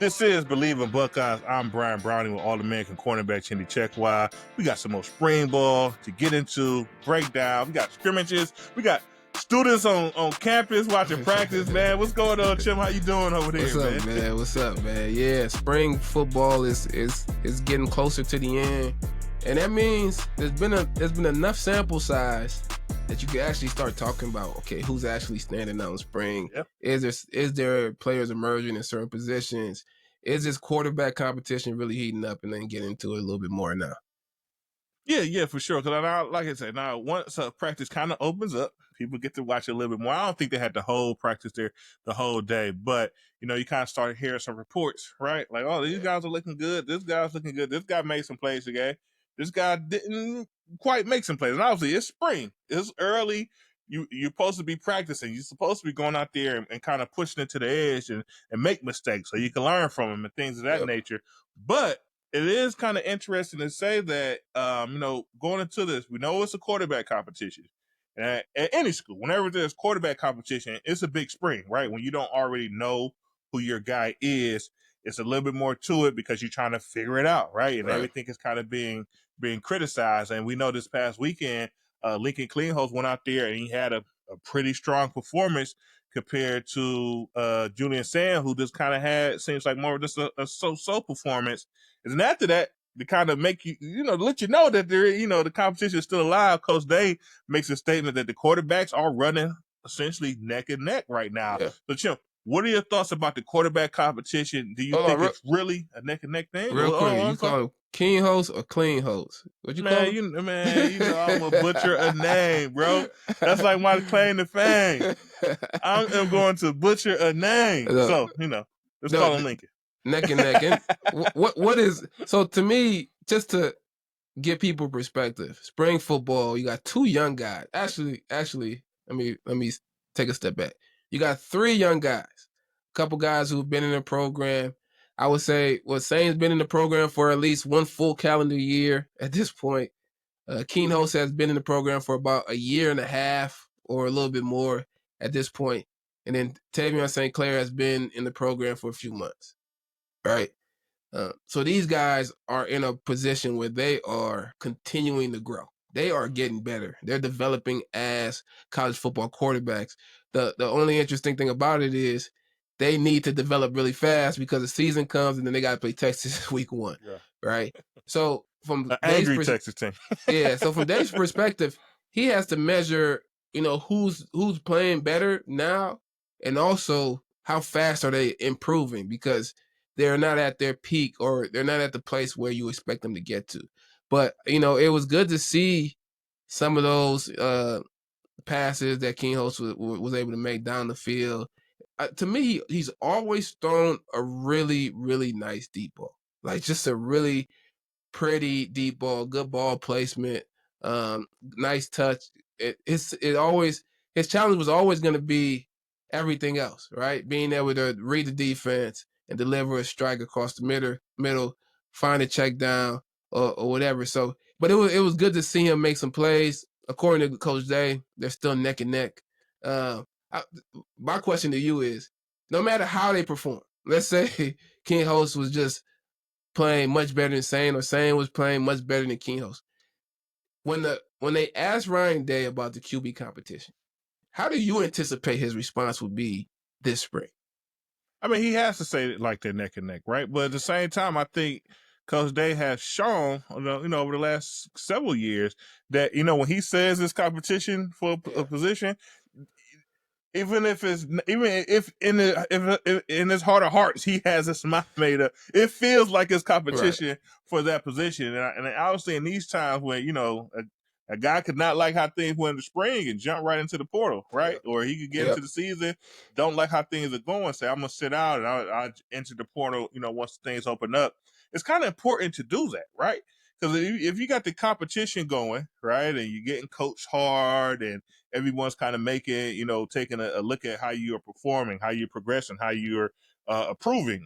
This is Bleav in Buckeyes. I'm BryantBrowning with All-American cornerback Chimdi Chekwa. We got some more spring ball to get into, breakdown. We got scrimmages. We got students on campus watching practice, man. What's going on, Chim? How you doing over there, man? What's up, man? Yeah, spring football is getting closer to the end, and that means there's been enough sample size that you can actually start talking about, okay, who's actually standing out in spring? Yep. Is there players emerging in certain positions? Is this quarterback competition really heating up? And then get into it a little bit more now. Yeah, for sure. Because now, like I said, now once practice kind of opens up, people get to watch it a little bit more. I don't think they had the whole practice there the whole day, but you kind of started hearing some reports, right? Like, oh, these guys are looking good. This guy's looking good. This guy made some plays today. This guy didn't quite make some plays. And obviously, it's spring. It's early. You're supposed to be practicing. You're supposed to be going out there and kind of pushing it to the edge and make mistakes so you can learn from them and things of that nature. But it is kind of interesting to say that, going into this, we know it's a quarterback competition. At any school, whenever there's quarterback competition, it's a big spring, right? When you don't already know who your guy is, it's a little bit more to it because you're trying to figure it out, right? And everything is kind of being criticized. And we know this past weekend, Lincoln Kienholz went out there and he had a pretty strong performance compared to Julian and Sayin, who just kind of had, seems like more of just a so-so performance. And then after that, to kind of make you, let you know that the competition is still alive. Coach Day makes a statement that the quarterbacks are running essentially neck and neck right now. Yeah. So, Chim, what are your thoughts about the quarterback competition? Do you think it's really a neck and neck thing? Real quick, you call him Kienholz or Kienholz? What you call him? I'm gonna butcher a name, bro. That's like my claim to fame. I am going to butcher a name. So, let's call him Lincoln. Neck and neck. And what is, so to me, just to give people perspective, spring football, you got two young guys. Actually, let me take a step back. You got three young guys, a couple guys who've been in the program. I would say, Sayin's been in the program for at least one full calendar year at this point. Kienholz has been in the program for about a year and a half or a little bit more at this point. And then Tavion St. Clair has been in the program for a few months. Right. So these guys are in a position where they are continuing to grow. They are getting better. They're developing as college football quarterbacks. The only interesting thing about it is they need to develop really fast because the season comes and then they got to play Texas week 1. Yeah. Right. So from angry Texas team. Yeah. So from Dave's perspective, he has to measure, who's playing better now, and also how fast are they improving, because they're not at their peak or they're not at the place where you expect them to get to. But, it was good to see some of those passes that Kienholz was able to make down the field. To me, he's always thrown a really, really nice deep ball. Like just a really pretty deep ball, good ball placement, nice touch. His challenge was always going to be everything else, right? Being able to read the defense and deliver a strike across the middle, find a check down or whatever. So, but it was good to see him make some plays. According to Coach Day, they're still neck and neck. My question to you is, no matter how they perform, let's say Kienholz was just playing much better than Sayin, or Sayin was playing much better than Kienholz. When they asked Ryan Day about the QB competition, how do you anticipate his response would be this spring? I mean, he has to say it like they're neck and neck, right? But at the same time, I think Coach Day has shown, over the last several years that, when he says it's competition for a position, even if in his heart of hearts he has his mind made up, it feels like it's competition for that position. And obviously in these times when a guy could not like how things went in the spring and jump right into the portal, right? Yeah. Or he could get into the season, don't like how things are going, say, I'm going to sit out and I'll enter the portal, once things open up. It's kind of important to do that, right? Because if you got the competition going, right, and you're getting coached hard and everyone's kind of making, taking a look at how you are performing, how you're progressing, how you're improving,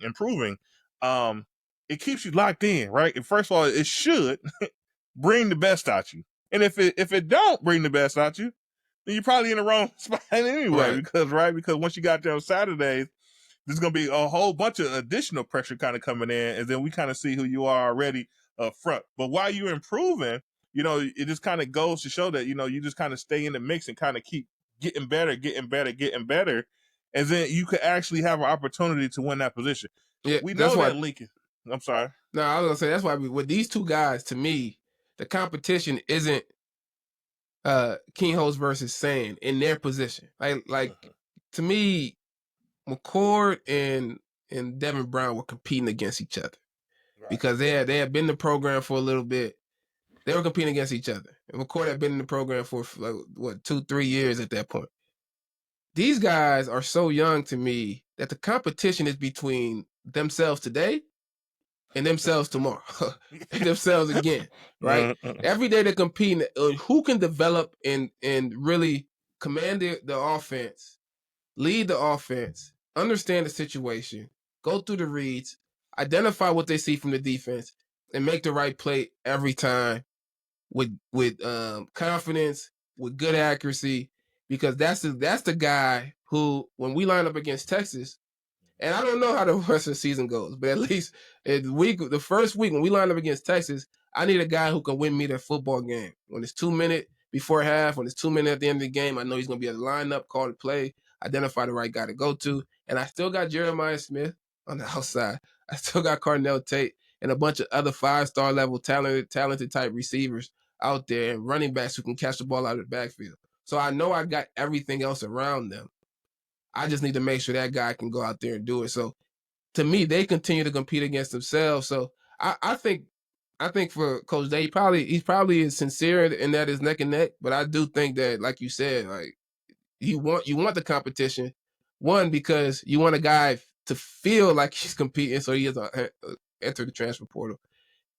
it keeps you locked in, right? And first of all, it should bring the best out you. And if it don't bring the best out you, then you're probably in the wrong spot anyway. Because once you got there on Saturdays, there's going to be a whole bunch of additional pressure kind of coming in, and then we kind of see who you are already up front. But while you're improving, it just kind of goes to show that, you just kind of stay in the mix and kind of keep getting better, and then you could actually have an opportunity to win that position. Yeah, We that's know why. that Lincoln. I'm sorry. No, I was gonna say that's why with these two guys, to me, the competition isn't Kienholz versus Sayin in their position. Like to me, McCord and Devin Brown were competing against each other because they had been in the program for a little bit. They were competing against each other. And McCord had been in the program for like, 2-3 years at that point. These guys are so young to me that the competition is between themselves today and themselves tomorrow, and themselves again, right? Every day they're competing on who can develop and really command the offense, lead the offense, understand the situation, go through the reads, identify what they see from the defense, and make the right play every time with confidence, with good accuracy, because that's the guy who, when we line up against Texas, and I don't know how the rest of the season goes, but at least the first week when we line up against Texas, I need a guy who can win me that football game. When it's 2 minutes before half, when it's 2 minutes at the end of the game, I know he's going to be at the lineup, call the play, identify the right guy to go to. And I still got Jeremiah Smith on the outside. I still got Carnell Tate and a bunch of other 5-star level talented type receivers out there and running backs who can catch the ball out of the backfield. So I know I got everything else around them. I just need to make sure that guy can go out there and do it. So to me, they continue to compete against themselves. So I think for Coach Day, he's probably as sincere in that is neck and neck. But I do think that, like you said, like you want the competition. One, because you want a guy to feel like he's competing, so he has to enter the transfer portal.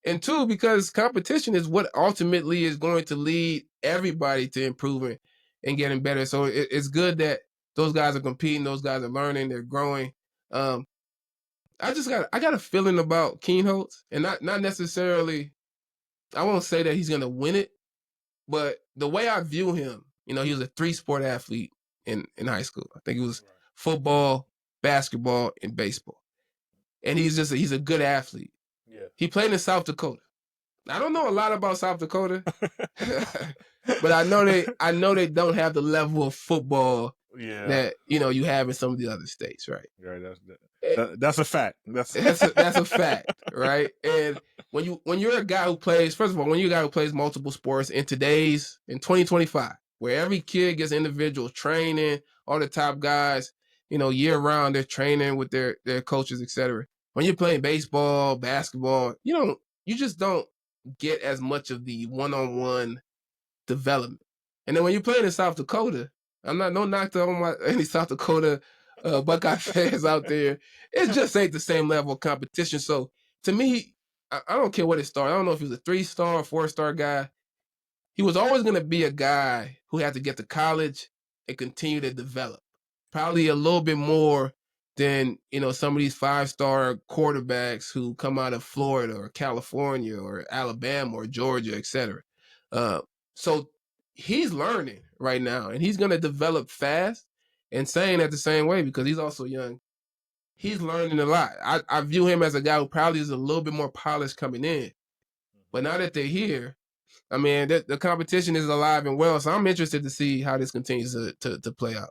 And two, because competition is what ultimately is going to lead everybody to improving and getting better. So it's good that those guys are competing, those guys are learning, they're growing. I got a feeling about Kienholz, and not necessarily, I won't say that he's gonna win it, but the way I view him, he was a 3-sport athlete in high school. I think it was football, basketball, and baseball. And he's a good athlete. Yeah. He played in South Dakota. I don't know a lot about South Dakota, but I know they don't have the level of football that you have in some of the other states, right? Right. That's a fact. That's a fact, right? And when you're a guy who plays, first of all, when you're a guy who plays multiple sports in 2025, where every kid gets individual training, all the top guys, year round, they're training with their coaches, etc. When you're playing baseball, basketball, you just don't get as much of the one-on-one development. And then when you're playing in South Dakota, I'm not no knock to any South Dakota Buckeye fans out there. It just ain't the same level of competition. So to me, I don't care what it started. I don't know if he was a 3-star or 4-star guy. He was always going to be a guy who had to get to college and continue to develop. Probably a little bit more than, some of these 5-star quarterbacks who come out of Florida or California or Alabama or Georgia, et cetera. So he's learning right now, and he's going to develop fast, and Sayin at the same way because he's also young. He's learning a lot. I view him as a guy who probably is a little bit more polished coming in. But now that they're here, I mean, the competition is alive and well, so I'm interested to see how this continues to play out.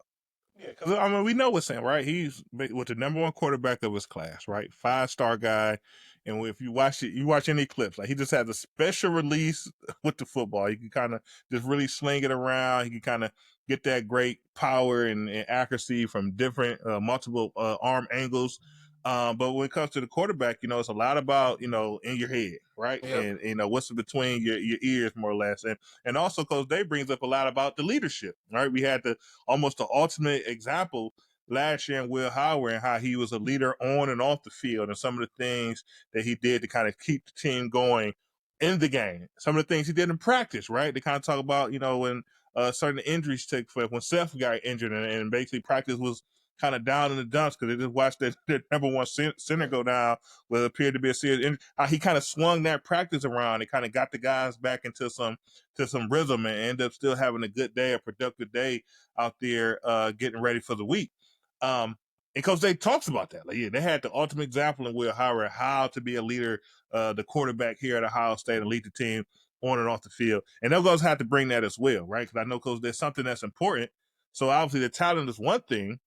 Yeah, because we know what's saying, right? He's with the number 1 quarterback of his class, right? 5-star guy, and if you watch any clips, like he just has a special release with the football. He can kind of just really sling it around. He can kind of get that great power and accuracy from different multiple arm angles. But when it comes to the quarterback, it's a lot about, in your head, right? Yep. And, what's between your ears, more or less. And also, Coach Day brings up a lot about the leadership, right? We had almost the ultimate example last year in Will Howard and how he was a leader on and off the field and some of the things that he did to kind of keep the team going in the game. Some of the things he did in practice, right? They kind of talk about, when certain injuries took place, when Seth got injured and basically practice was kind of down in the dumps because they just watched their number 1 center go down what appeared to be a serious injury. He kind of swung that practice around and kind of got the guys back into some rhythm and ended up still having a good day, a productive day out there getting ready for the week. And And Coach Day talks about that. Like, yeah, they had the ultimate example in Will Howard, how to be a leader, the quarterback here at Ohio State, and lead the team on and off the field. And they're going to have to bring that as well, right? Because I know, Coach, there's something that's important. So obviously the talent is one thing,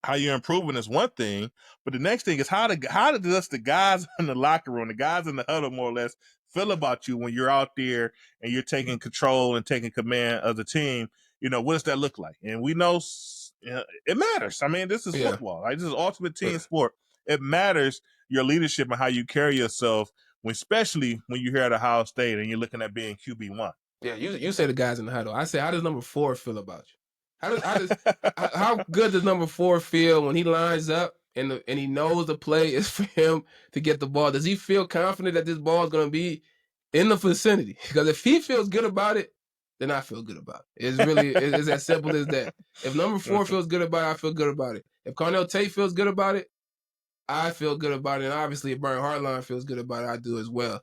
how you're improving is one thing, but the next thing is how does the guys in the locker room, the guys in the huddle, more or less, feel about you when you're out there and you're taking control and taking command of the team. What does that look like? And we know it matters. I mean, this is football. Right? This is ultimate team sport. It matters your leadership and how you carry yourself, especially when you're here at Ohio State and you're looking at being QB1. Yeah, you say the guys in the huddle. I say, how does number 4 feel about you? How good does number 4 feel when he lines up and he knows the play is for him to get the ball? Does he feel confident that this ball is going to be in the vicinity? Because if he feels good about it, then I feel good about it. It's really it's as simple as that. If number 4 feels good about it, I feel good about it. If Carnell Tate feels good about it, I feel good about it. And obviously, if Brian Hartline feels good about it, I do as well.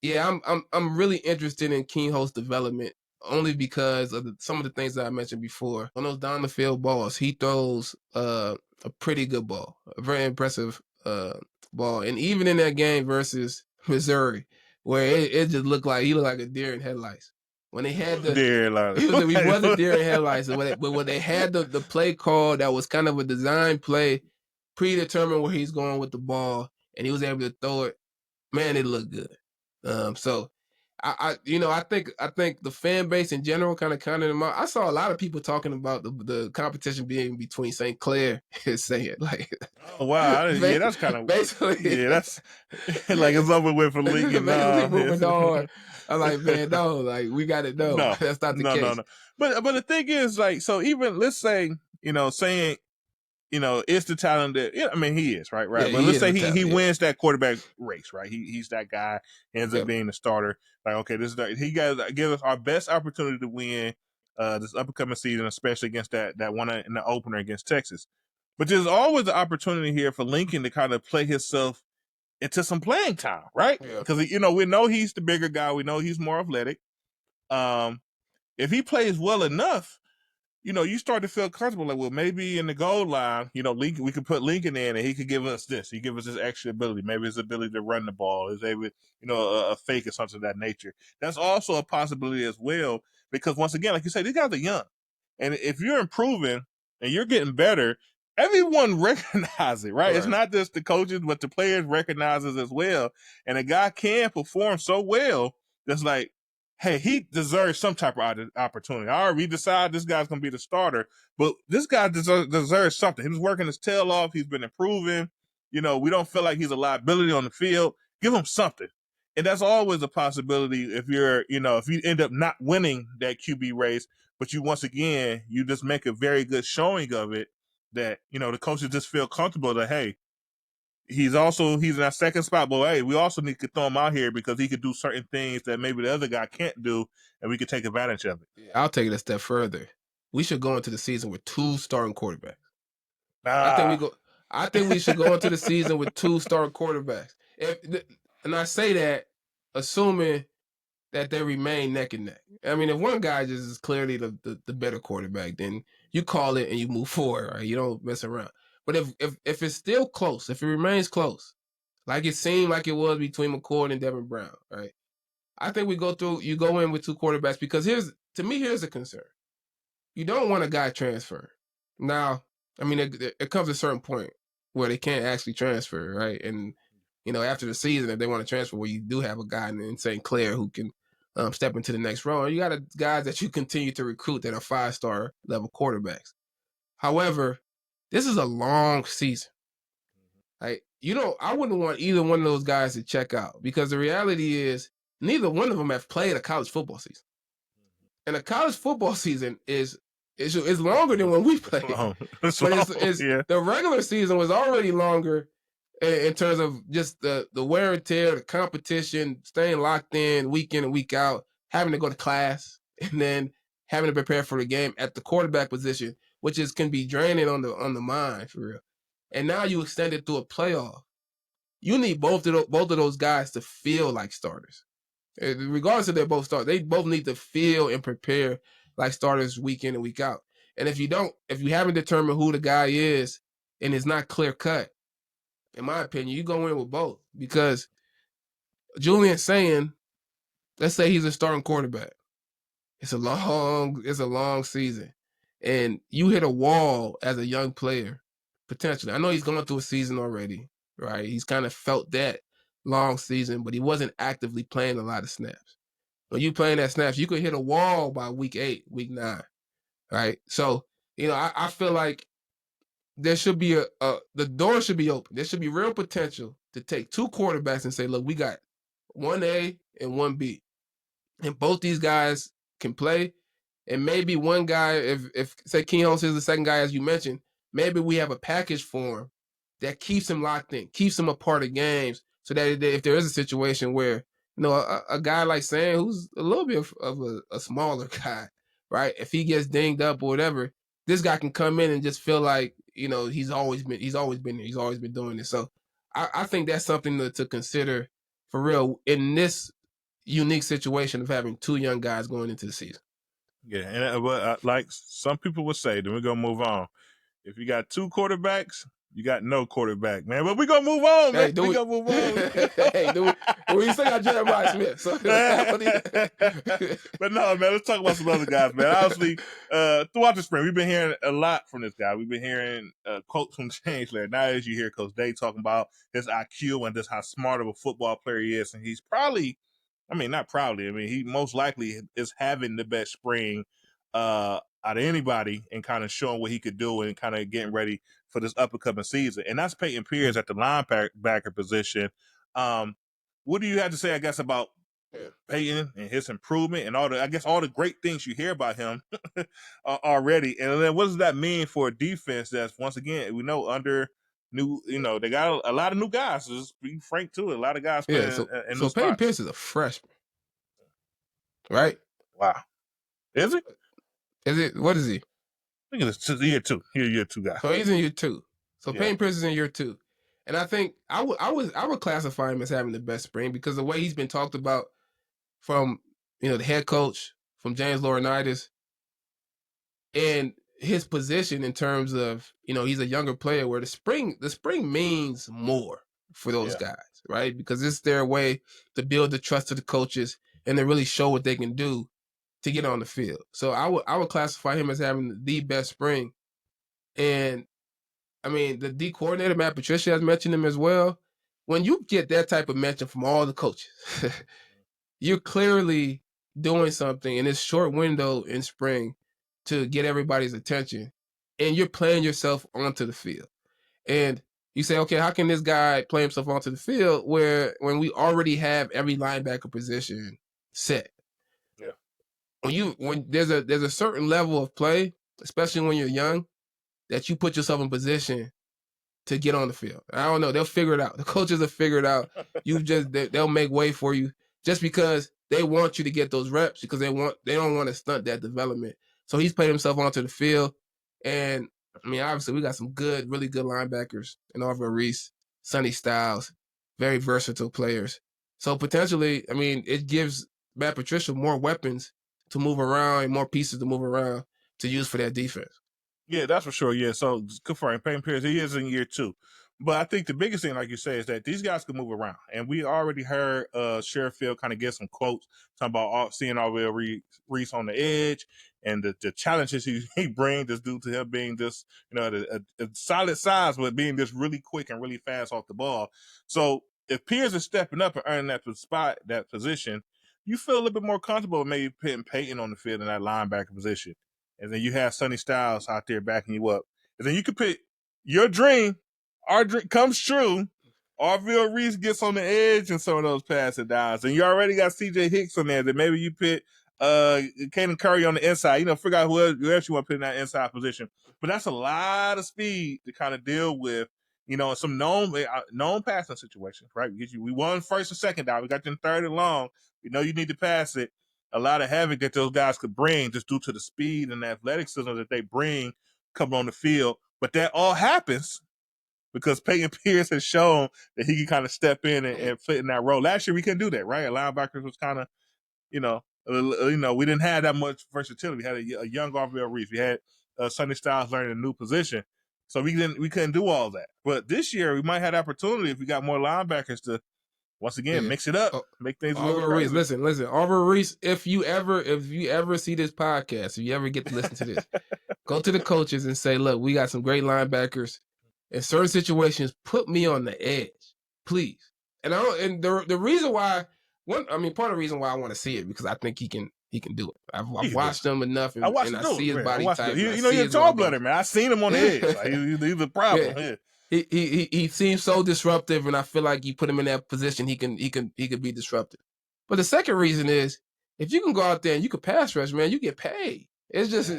Yeah, I'm really interested in Kienholz's development, only because of some of the things that I mentioned before. On those down the field balls, he throws a pretty good ball, a very impressive ball. And even in that game versus Missouri, where it just looked like he looked like a deer in headlights. When they had the deer headlights, he wasn't deer in headlights. But when they had the play call that was kind of a design play, predetermined where he's going with the ball, and he was able to throw it, man, it looked good. So I think the fan base in general kind of counted him out. I saw a lot of people talking about the competition being between St. Clair and Sayin. Like, oh wow, yeah, that's kind of basically, yeah, that's like it's over with for Lincoln. Moving on. I'm like, man, no, like we got it. No, that's not the case. No. But the thing is, like, so even let's say, Sayin, is the talent that I mean he is, right? Yeah, but let's say he wins that quarterback race, right? He's that guy, ends up being the starter. Like, okay, he got to give us our best opportunity to win this upcoming season, especially against that one in the opener against Texas. But there's always the opportunity here for Lincoln to kind of play himself into some playing time, right? Because we know he's the bigger guy, we know he's more athletic. If he plays well enough, you start to feel comfortable. Like, well, maybe in the goal line, Lincoln, we could put Lincoln in, and he could give us this. He give us this extra ability. Maybe his ability to run the ball, is able, a fake or something of that nature. That's also a possibility as well, because once again, like you said, these guys are young, and if you're improving and you're getting better, everyone recognizes it, right? It's not just the coaches, but the players recognize it as well. And a guy can perform so well that's like, hey, he deserves some type of opportunity. All right, we decide this guy's going to be the starter, but this guy deserves something. He was working his tail off. He's been improving. We don't feel like he's a liability on the field. Give him something. And that's always a possibility if you're, if you end up not winning that QB race, but you just make a very good showing of it, that, the coaches just feel comfortable that, hey, he's in that second spot, but hey, we also need to throw him out here because he could do certain things that maybe the other guy can't do, and we could take advantage of it. I'll take it a step further. We should go into the season with 2 starting quarterbacks. I think we should go into the season with 2 starting quarterbacks. And I say that assuming that they remain neck and neck. I mean, if one guy just is clearly the better quarterback, then you call it and you move forward, right? You don't mess around. But if it's still close, if it remains close, like it seemed like it was between McCord and Devin Brown, right? I think you go in with 2 quarterbacks, because here's the concern. You don't want a guy transfer. Now, I mean, it comes to a certain point where they can't actually transfer, right? And, after the season, if they want to transfer, where you do have a guy in St. Clair who can step into the next role, you got guys that you continue to recruit that are 5-star level quarterbacks. However, this is a long season. Like, I wouldn't want either one of those guys to check out, because the reality is neither one of them have played a college football season. And a college football season is longer than when we played. The regular season was already longer in terms of just the wear and tear, the competition, staying locked in week and week out, having to go to class, and then having to prepare for the game at the quarterback position, which can be draining on the mind, for real. And now you extend it through a playoff. You need both of those guys to feel like starters. Regardless if they're both starters, they both need to feel and prepare like starters week in and week out. And if you haven't determined who the guy is and it's not clear cut, in my opinion, you go in with both. Because Julian Sayin, let's say he's a starting quarterback. It's a long season. And you hit a wall as a young player, potentially. I know he's going through a season already, right? He's kind of felt that long season, but he wasn't actively playing a lot of snaps. When you playing that snaps, you could hit a wall by week 8, week 9, right? So, I feel like there should be the door should be open. There should be real potential to take 2 quarterbacks and say, look, we got 1A and 1B. And both these guys can play. And maybe one guy, if say Kienholz is the second guy, as you mentioned, maybe we have a package for him that keeps him locked in, keeps him a part of games, so that if there is a situation where, a guy like Sayin, who's a little bit of a smaller guy, right? If he gets dinged up or whatever, this guy can come in and just feel like, he's always been there. He's always been doing this. So I think that's something to consider for real in this unique situation of having 2 young guys going into the season. Yeah, and like some people would say, then we're gonna move on. If you got 2 quarterbacks, you got no quarterback, man. But we're gonna move on, man. We're gonna move on. We still got Jeremiah Smith. So. But no, man, let's talk about some other guys, man. Obviously, throughout the spring, we've been hearing a lot from this guy. We've been hearing quotes from James Laird. Now, as you hear Coach Day talking about his IQ and just how smart of a football player he is, and he's probably, not probably, he most likely is having the best spring out of anybody and kind of showing what he could do and kind of getting ready for this upcoming season. And that's Payton Pierce at the linebacker position. What do you have to say, I guess, about Payton and his improvement and all the great things you hear about him already? And then what does that mean for a defense that's, once again, we know under new, they got a lot of new guys. So just be frank too, a lot of guys playing in so Payton Pierce is a freshman, right? Wow. Is he? What is he? I think it's year 2. Year 2 guy. So he's in year 2. So Payton Pierce is in year 2. And I think I would classify him as having the best spring because the way he's been talked about from, the head coach, from James Laurinaitis, and his position in terms of, he's a younger player where the spring means more for those guys, right? Because it's their way to build the trust of the coaches and to really show what they can do to get on the field. So I would classify him as having the best spring. And the D coordinator, Matt Patricia, has mentioned him as well. When you get that type of mention from all the coaches, you're clearly doing something in this short window in spring to get everybody's attention, and you're playing yourself onto the field. And you say, okay, how can this guy play himself onto the field when we already have every linebacker position set? Yeah. When there's a certain level of play, especially when you're young, that you put yourself in position to get on the field. I don't know. They'll figure it out. The coaches will figure it out. They'll make way for you just because they want you to get those reps because they don't want to stunt that development. So he's played himself onto the field. And obviously we got some really good linebackers in Arvell Reese, Sonny Styles, very versatile players. So potentially, it gives Matt Patricia more weapons to move around and more pieces to move around to use for that defense. Yeah, that's for sure. Yeah, so confirm Payton Pierce, he is in year 2. But I think the biggest thing, like you say, is that these guys can move around. And we already heard Sherfield kind of get some quotes talking about seeing Arvell Reese on the edge and the challenges he brings just due to him being this, a solid size, but being this really quick and really fast off the ball. So if Pierce is stepping up and earning that position, you feel a little bit more comfortable maybe putting Payton on the field in that linebacker position. And then you have Sonny Styles out there backing you up. And then you could pick your dream. Our dream comes true. Arvell Reese gets on the edge and some of those passing downs. And you already got CJ Hicks on there. That maybe you put Caden Curry on the inside. Figure out who else you want to put in that inside position. But that's a lot of speed to kind of deal with, some known passing situations, right? We won first and second down. We got you in third and long. We know you need to pass it. A lot of havoc that those guys could bring just due to the speed and the athleticism that they bring coming on the field. But that all happens because Payton Pierce has shown that he can kind of step in and fit in that role. Last year we couldn't do that, right? A linebacker was kind of, we didn't have that much versatility. We had a young Arvell Reese. We had Sonny Styles learning a new position. So we couldn't do all that. But this year we might have the opportunity if we got more linebackers to once again mix it up, make things a little crazy. Listen, Auburn Reese, if you ever see this podcast, if you ever get to listen to this, go to the coaches and say, look, we got some great linebackers. In certain situations, put me on the edge, please. And the reason why, part of the reason why I want to see it because I think he can do it. I've watched him enough, and I see his body type. He's a tall blooded man. I seen him on the edge. Like, he's a problem. Yeah. He seems so disruptive, and I feel like you put him in that position, he can be disruptive. But the second reason is if you can go out there and you can pass rush, man, you get paid. It's just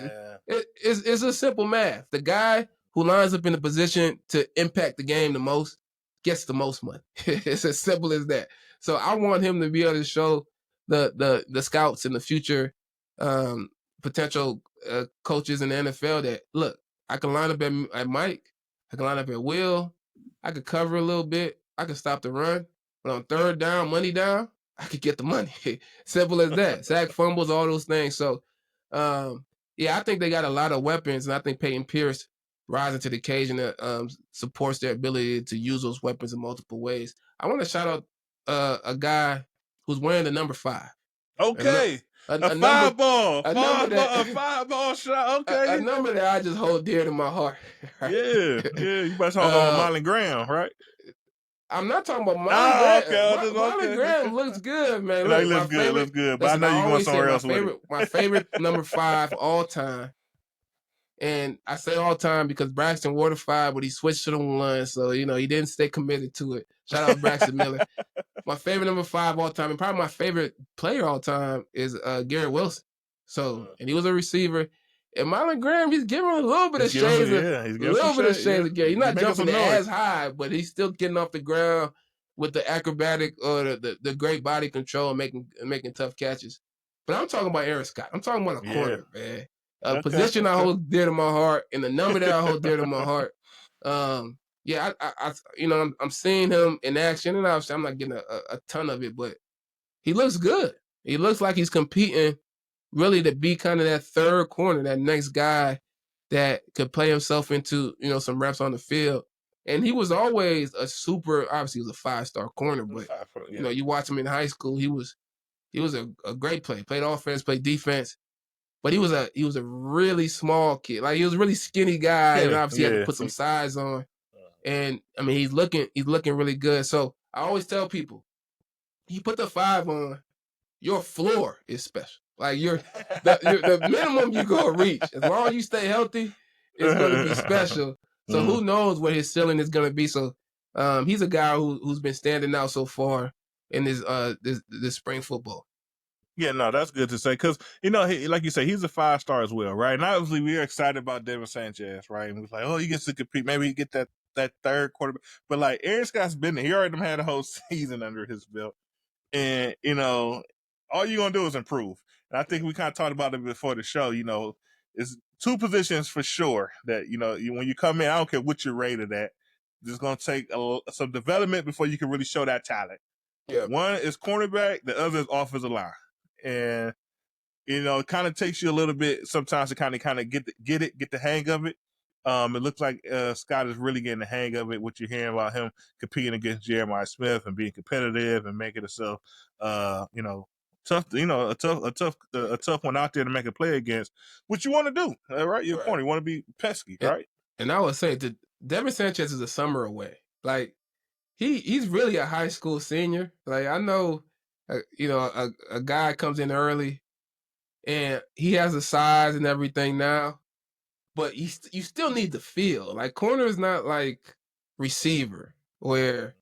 it's a simple math. The guy who lines up in the position to impact the game the most gets the most money. It's as simple as that. So I want him to be able to show the scouts and the future potential coaches in the NFL that, look, I can line up at Mike, I can line up at Will, I could cover a little bit, I could stop the run, but on third down, money down, I could get the money. Simple as that. Sack, fumbles, all those things. So, I think they got a lot of weapons, and I think Payton Pierce rising to the occasion that supports their ability to use those weapons in multiple ways. I want to shout out a guy who's wearing the number 5. Okay. A five ball shot. Okay. A number that I just hold dear to my heart. Right? Yeah. You better talk about Marlon Graham, right? I'm not talking about Marlon Graham. Marlon Graham looks good, man. Look, looks good. But listen, I know you're going somewhere else with it. My favorite number 5 all time. And I say all time because Braxton wore the 5, but he switched to the 1, so he didn't stay committed to it. Shout out Braxton Miller. My favorite number 5 all time, and probably my favorite player all time is Garrett Wilson. So, and he was a receiver. And Marlon Graham, he's giving a little bit of shades. He's not jumping as high, but he's still getting off the ground with the acrobatic or the great body control, making tough catches. But I'm talking about Aaron Scott. I'm talking about a corner, man. A position I hold dear to my heart, and the number that I hold dear to my heart. I'm seeing him in action, and obviously I'm not getting a ton of it, but he looks good. He looks like he's competing really to be kind of that third corner, that next guy that could play himself into, some reps on the field. And he was always obviously he was a 5-star corner, but you watch him in high school, he was a great player. Played offense, played defense. But he was a really small kid. Like, he was a really skinny guy, and obviously he had to put some size on. And I mean, he's looking really good. So I always tell people, you put the 5 on, your floor is special. Like, the minimum you gonna reach, as long as you stay healthy, it's gonna be special. So who knows what his ceiling is gonna be? So he's a guy who's been standing out so far in this spring football. Yeah, no, that's good to say because, like you say, he's a 5-star as well, right? And obviously we are excited about Devin Sanchez, right? And we're like, oh, he gets to compete. Maybe he get that third quarterback. But, like, Aaron Scott's been there. He already had a whole season under his belt. And, all you're going to do is improve. And I think we kind of talked about it before the show, it's 2 positions for sure that, when you come in, I don't care what you're rated at, it's going to take some development before you can really show that talent. Yeah. One is cornerback, the other is offensive line. And, it kind of takes you a little bit sometimes to kind of get the hang of it. It looks like Scott is really getting the hang of it, what you're hearing about him competing against Jeremiah Smith and being competitive and making himself, tough, a tough one out there to make a play against, which you want to do, right? You're a corner. You want to be pesky, right? And I would say that Devin Sanchez is a summer away. Like, he's really a high school senior. Like, I know, a guy comes in early and he has the size and everything now, but you still need the feel. Like, corner is not like receiver where,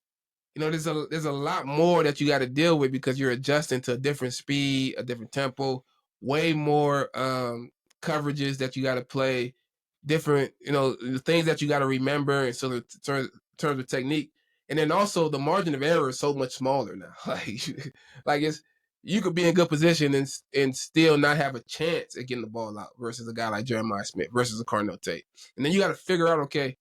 there's a lot more that you got to deal with because you're adjusting to a different speed, a different tempo, way more coverages that you got to play, different, things that you got to remember, and so in terms of technique. And then also the margin of error is so much smaller now. Like it's, you could be in good position and still not have a chance at getting the ball out versus a guy like Jeremiah Smith versus a Cardinal Tate. And then you got to figure out, okay,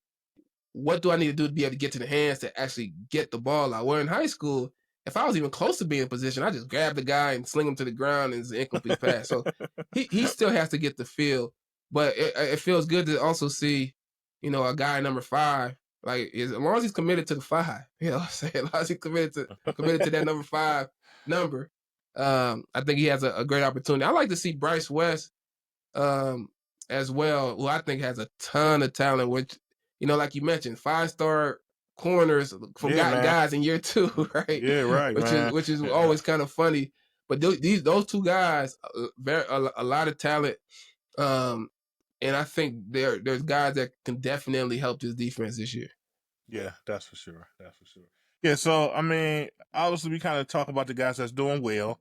what do I need to do to be able to get to the hands to actually get the ball out? Where in high school, if I was even close to being in position, I just grab the guy and sling him to the ground and it's an incomplete pass. So he still has to get the feel But it feels good to also see, a guy number 5. Like as long as he's committed to the 5, what I'm saying, as long as he's committed to that number 5 number, I think he has a great opportunity. I like to see Bryce West as well, who I think has a ton of talent. Which like you mentioned, 5-star corners from guys in year 2, right? Yeah, right, which is always kind of funny. But those 2 guys, a lot of talent. And I think there's guys that can definitely help this defense this year. Yeah, that's for sure. Yeah, so I mean, obviously we kind of talk about the guys that's doing well.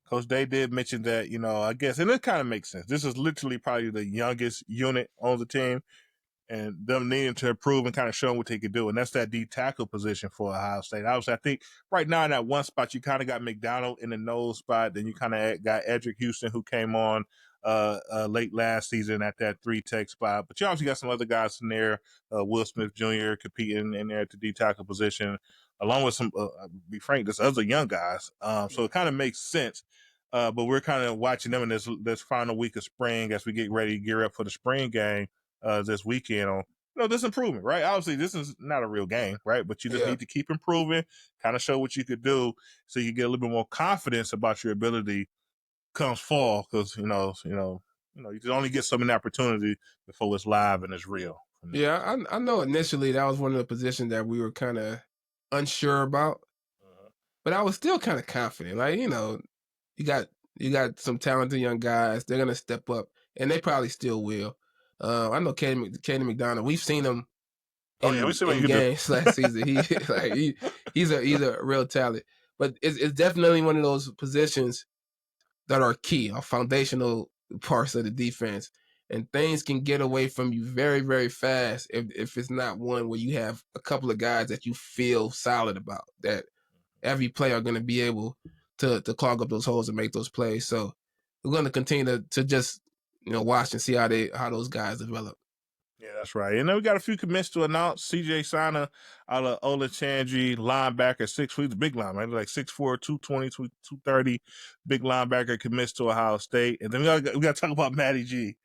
Coach Day did mention that, I guess, and it kind of makes sense. This is literally probably the youngest unit on the team, and them needing to improve and kind of show what they could do. And that's that D tackle position for Ohio State. Obviously, I think right now in that one spot, you kind of got McDonald in the nose spot. Then you kind of got Edric Houston, who came on late last season at that 3-tech spot. But you obviously got some other guys in there, Will Smith Jr. competing in there at the D tackle position, along with some, be frank, there's other young guys. So it kind of makes sense. But we're kind of watching them in this final week of spring as we get ready to gear up for the spring game this weekend on this improvement, right? Obviously, this is not a real game, right? But you just need to keep improving, kind of show what you could do, so you get a little bit more confidence about your ability comes fall, because you just only get so many opportunities before it's live and it's real. Yeah, I know initially that was one of the positions that we were kind of unsure about, but I was still kind of confident. Like you got some talented young guys. They're gonna step up, and they probably still will. I know Caden McDonald. We've seen him in games last season. He's a real talent. But it's definitely one of those positions that are key, are foundational parts of the defense. And things can get away from you very, very fast if it's not one where you have a couple of guys that you feel solid about, that every player are going to be able to clog up those holes and make those plays. So we're going to continue to just watch and see how those guys develop. Yeah, that's right. And then we got a few commits to announce. CJ Sana out of Ola Chandri, linebacker, 6 feet, big linebacker, like 6'4", 220, 230, big linebacker, commits to Ohio State. And then we got to talk about Matty G.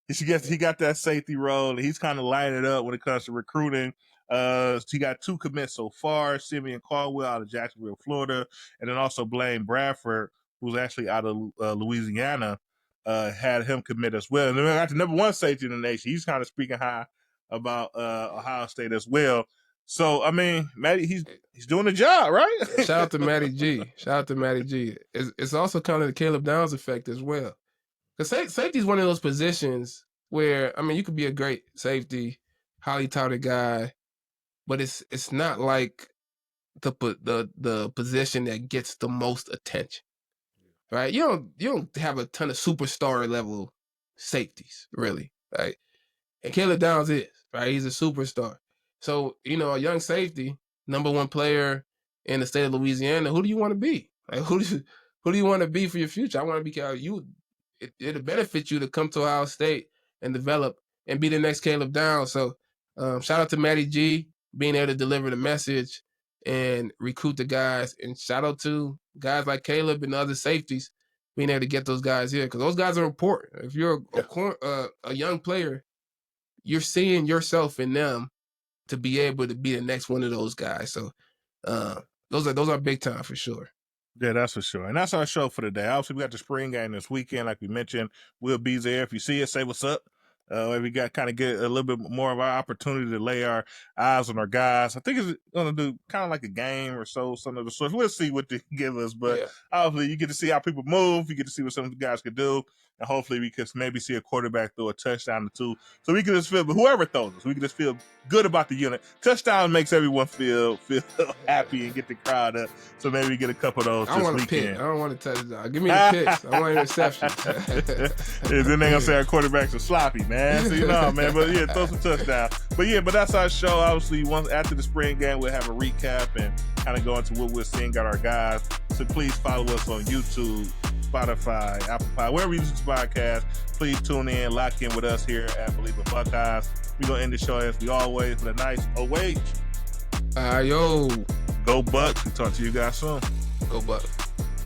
He got that safety role, and he's kind of lining it up when it comes to recruiting. He got 2 commits so far, Simeon Caldwell out of Jacksonville, Florida, and then also Blaine Bradford, who's actually out of Louisiana, had him commit as well. And then we got the number 1 safety in the nation. He's kind of speaking high about Ohio State as well. So, I mean, Matty, he's doing the job, right? Shout out to Matty G. It's also kind of the Caleb Downs effect as well. Because safety is one of those positions where, I mean, you could be a great safety, highly touted guy, but it's not like the position that gets the most attention, right? You don't have a ton of superstar level safeties, really, right? And Caleb Downs is, right? He's a superstar. So, a young safety, number 1 player in the state of Louisiana, who do you want to be? Like, who do you want to be for your future? I want to be it'll benefit you to come to Ohio State and develop and be the next Caleb Downs. So shout out to Matty G being able to deliver the message and recruit the guys. And shout out to guys like Caleb and other safeties being able to get those guys here, because those guys are important. If you're a young player, you're seeing yourself in them to be able to be the next one of those guys. So those are big time for sure. Yeah, that's for sure. And that's our show for today. Obviously, we got the spring game this weekend, like we mentioned. We'll be there. If you see us, say what's up. We got kind of get a little bit more of our opportunity to lay our eyes on our guys. I think it's going to do kind of like a game or so, some of the sort. We'll see what they give us. But obviously, you get to see how people move. You get to see what some of the guys could do. And hopefully we could maybe see a quarterback throw a touchdown or 2. So we can just feel, but whoever throws us, we can just feel good about the unit. Touchdown makes everyone feel happy and get the crowd up. So maybe we get a couple of those this weekend. I don't want a touchdown. Give me the picks. I want interceptions. Then they're going to say our quarterbacks are sloppy, man. So, man. But yeah, throw some touchdowns. But that's our show. Obviously, once after the spring game, we'll have a recap and kind of go into what we're seeing, got our guys. So please follow us on YouTube, Spotify, Apple Pie, wherever you listen to podcast. Please tune in, lock in with us here at Bleav in Buckeyes. We're going to end the show as we always with a nice OH. Yo. Go Bucks. We'll talk to you guys soon. Go Bucks.